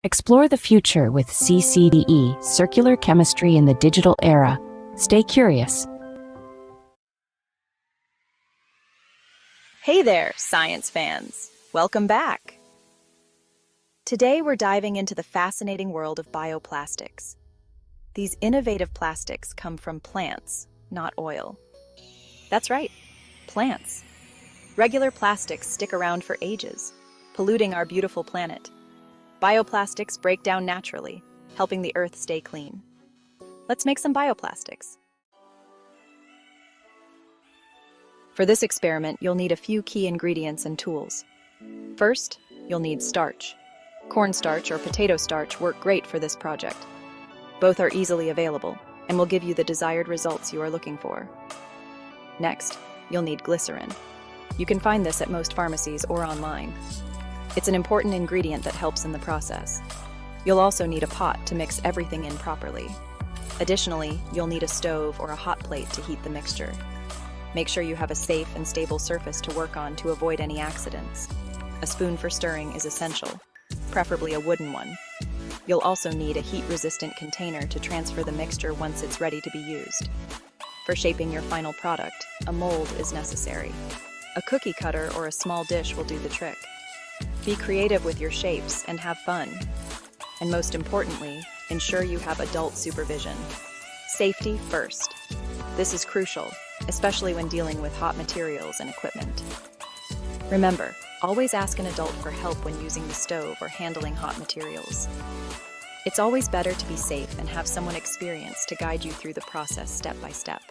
Explore the future with CCDE, Circular Chemistry in the Digital Era. Stay curious. Hey there, science fans! Welcome back! Today we're diving into the fascinating world of bioplastics. These innovative plastics come from plants, not oil. That's right, plants. Regular plastics stick around for ages, polluting our beautiful planet. Bioplastics break down naturally, helping the Earth stay clean. Let's make some bioplastics. For this experiment, you'll need a few key ingredients and tools. First, you'll need starch. Cornstarch or potato starch work great for this project. Both are easily available and will give you the desired results you are looking for. Next, you'll need glycerin. You can find this at most pharmacies or online. It's an important ingredient that helps in the process. You'll also need a pot to mix everything in properly. Additionally, you'll need a stove or a hot plate to heat the mixture. Make sure you have a safe and stable surface to work on to avoid any accidents. A spoon for stirring is essential, preferably a wooden one. You'll also need a heat-resistant container to transfer the mixture once it's ready to be used. For shaping your final product, a mold is necessary. A cookie cutter or a small dish will do the trick. Be creative with your shapes and have fun. And most importantly, ensure you have adult supervision. Safety first. This is crucial, especially when dealing with hot materials and equipment. Remember, always ask an adult for help when using the stove or handling hot materials. It's always better to be safe and have someone experienced to guide you through the process step by step.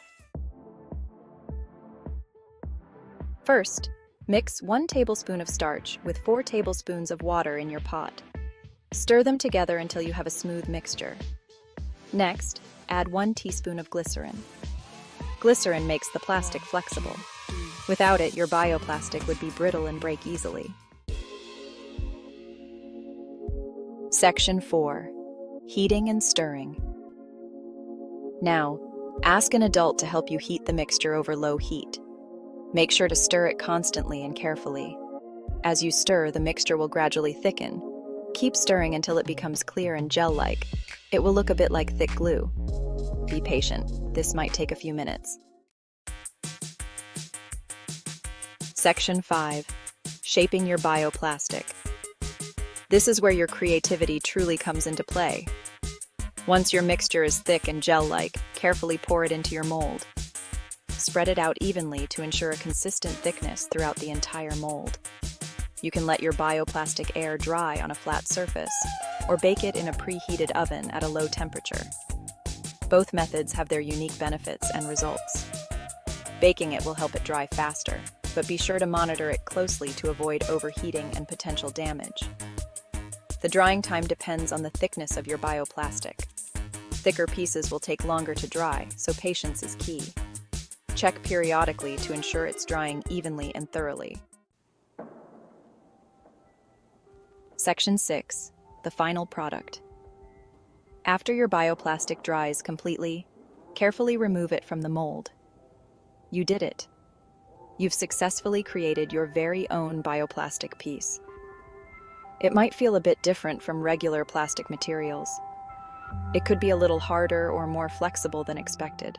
First, mix 1 tablespoon of starch with 4 tablespoons of water in your pot. Stir them together until you have a smooth mixture. Next, add 1 teaspoon of glycerin. Glycerin makes the plastic flexible. Without it, your bioplastic would be brittle and break easily. Section 4. Heating and stirring. Now, ask an adult to help you heat the mixture over low heat. Make sure to stir it constantly and carefully. As you stir, the mixture will gradually thicken. Keep stirring until it becomes clear and gel-like. It will look a bit like thick glue. Be patient. This might take a few minutes. Section 5. Shaping your bioplastic. This is where your creativity truly comes into play. Once your mixture is thick and gel-like, carefully pour it into your mold. Spread it out evenly to ensure a consistent thickness throughout the entire mold. You can let your bioplastic air dry on a flat surface, or bake it in a preheated oven at a low temperature. Both methods have their unique benefits and results. Baking it will help it dry faster, but be sure to monitor it closely to avoid overheating and potential damage. The drying time depends on the thickness of your bioplastic. Thicker pieces will take longer to dry, so patience is key. Check periodically to ensure it's drying evenly and thoroughly. Section 6. The final product. After your bioplastic dries completely, carefully remove it from the mold. You did it. You've successfully created your very own bioplastic piece. It might feel a bit different from regular plastic materials. It could be a little harder or more flexible than expected.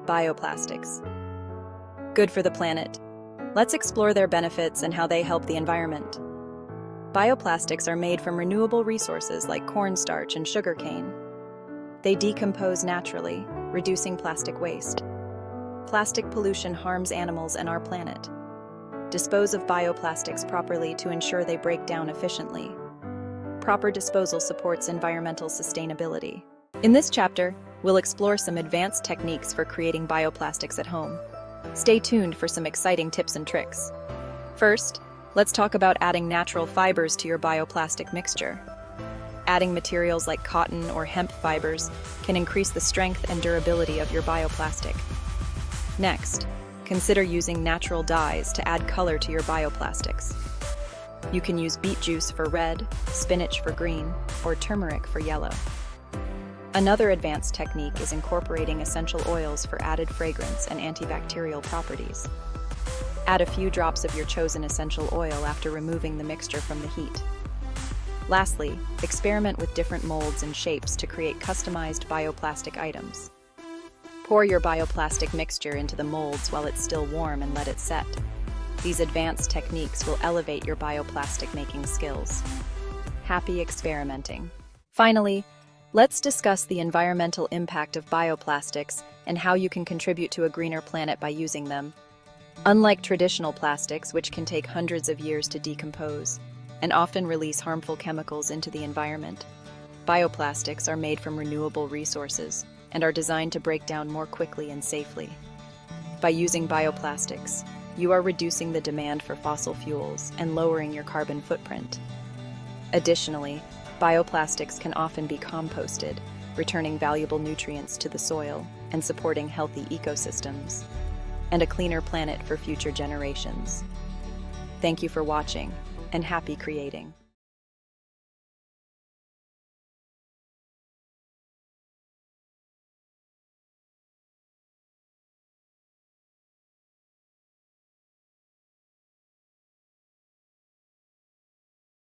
Bioplastics. Good for the planet. Let's explore their benefits and how they help the environment. Bioplastics are made from renewable resources like cornstarch and sugarcane. They decompose naturally, reducing plastic waste. Plastic pollution harms animals and our planet. Dispose of bioplastics properly to ensure they break down efficiently. Proper disposal supports environmental sustainability. In this chapter, we'll explore some advanced techniques for creating bioplastics at home. Stay tuned for some exciting tips and tricks. First, let's talk about adding natural fibers to your bioplastic mixture. Adding materials like cotton or hemp fibers can increase the strength and durability of your bioplastic. Next, consider using natural dyes to add color to your bioplastics. You can use beet juice for red, spinach for green, or turmeric for yellow. Another advanced technique is incorporating essential oils for added fragrance and antibacterial properties. Add a few drops of your chosen essential oil after removing the mixture from the heat. Lastly, experiment with different molds and shapes to create customized bioplastic items. Pour your bioplastic mixture into the molds while it's still warm and let it set. These advanced techniques will elevate your bioplastic making skills. Happy experimenting. Finally, let's discuss the environmental impact of bioplastics and how you can contribute to a greener planet by using them. Unlike traditional plastics, which can take hundreds of years to decompose and often release harmful chemicals into the environment, bioplastics are made from renewable resources and are designed to break down more quickly and safely. By using bioplastics, you are reducing the demand for fossil fuels and lowering your carbon footprint. Additionally, bioplastics can often be composted, returning valuable nutrients to the soil and supporting healthy ecosystems and a cleaner planet for future generations. Thank you for watching, and happy creating.